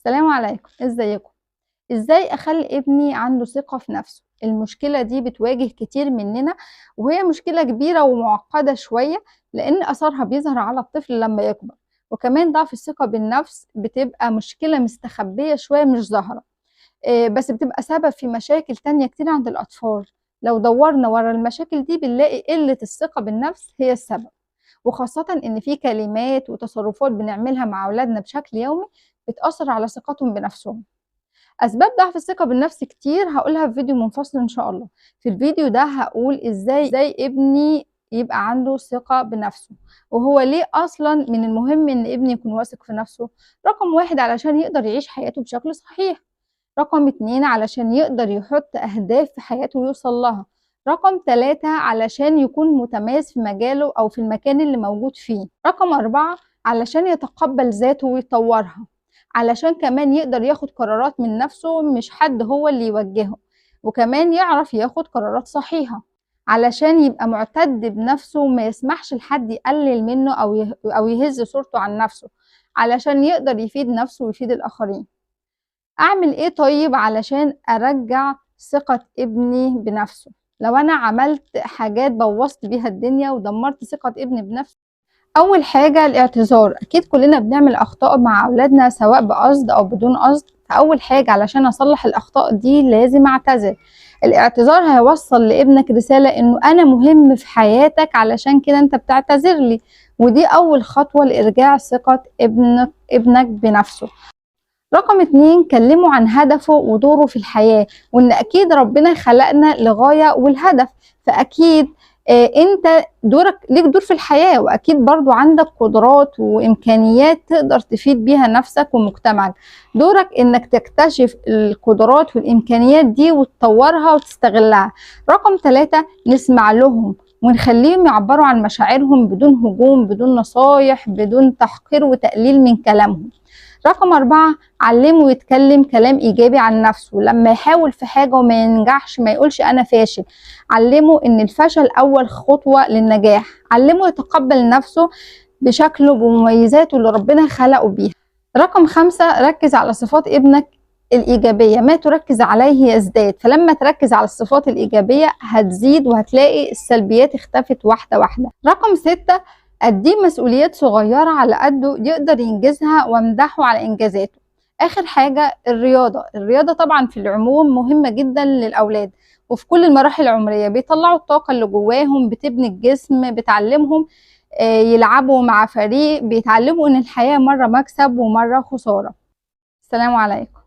السلام عليكم، ازيكم؟ ازاي اخلي ابني عنده ثقة في نفسه؟ المشكلة دي بتواجه كتير مننا، وهي مشكلة كبيرة ومعقدة شوية، لان اثرها بيظهر على الطفل لما يكبر. وكمان ضعف الثقة بالنفس بتبقى مشكلة مستخبية شوية مش ظاهرة، بس بتبقى سبب في مشاكل تانية كتير عند الاطفال. لو دورنا ورا المشاكل دي بنلاقي قلة الثقة بالنفس هي السبب، وخاصة إن في كلمات وتصرفات بنعملها مع أولادنا بشكل يومي بتأثر على ثقتهم بنفسهم. أسباب ضعف الثقة بالنفس كتير هقولها في فيديو منفصل إن شاء الله. في الفيديو ده هقول إزاي ابني يبقى عنده ثقة بنفسه، وهو ليه أصلا من المهم إن ابني يكون واثق في نفسه. رقم واحد علشان يقدر يعيش حياته بشكل صحيح. رقم 2 علشان يقدر يحط أهداف في حياته ويوصل لها. رقم 3 علشان يكون متميز في مجاله أو في المكان اللي موجود فيه. رقم 4 علشان يتقبل ذاته ويطورها، علشان كمان يقدر ياخد قرارات من نفسه مش حد هو اللي يوجهه، وكمان يعرف ياخد قرارات صحيحة، علشان يبقى معتد بنفسه وما يسمحش لحد يقلل منه أو يهز صورته عن نفسه، علشان يقدر يفيد نفسه ويفيد الآخرين. اعمل ايه طيب علشان ارجع ثقة ابني بنفسه لو انا عملت حاجات بوظت بيها الدنيا ودمرت ثقة ابني بنفسه؟ اول حاجة الاعتذار. اكيد كلنا بنعمل اخطاء مع اولادنا سواء بقصد او بدون قصد، فاول حاجة علشان اصلح الاخطاء دي لازم اعتذر. الاعتذار هيوصل لابنك رسالة انه انا مهم في حياتك، علشان كده انت بتعتذر لي، ودي اول خطوة لارجاع ثقة ابنك بنفسه. رقم 2 كلموا عن هدفه ودوره في الحياة، وان اكيد ربنا خلقنا لغاية والهدف، فاكيد انت ليك دور في الحياة، واكيد برضو عندك قدرات وامكانيات تقدر تفيد بيها نفسك ومجتمعك. دورك انك تكتشف القدرات والامكانيات دي وتطورها وتستغلها. رقم 3 نسمع لهم ونخليهم يعبروا عن مشاعرهم بدون هجوم، بدون نصايح، بدون تحقير وتقليل من كلامهم. رقم 4 علمه يتكلم كلام إيجابي عن نفسه، لما يحاول في حاجة وما ينجحش ما يقولش أنا فاشل. علمه إن الفشل أول خطوة للنجاح. علمه يتقبل نفسه بشكله بمميزاته اللي ربنا خلقه بيها. رقم 5 ركز على صفات ابنك الإيجابية، ما تركز عليه يزداد، فلما تركز على الصفات الإيجابية هتزيد وهتلاقي السلبيات اختفت واحدة واحدة. رقم 6 أديه مسؤوليات صغيرة على قده يقدر ينجزها وامدحه على إنجازاته. آخر حاجة الرياضة طبعا في العموم مهمة جدا للأولاد، وفي كل المراحل العمرية بيطلعوا الطاقة اللي جواهم، بتبني الجسم، بتعلمهم يلعبوا مع فريق، بيتعلموا إن الحياة مرة مكسب ومرة خسارة. السلام عليكم.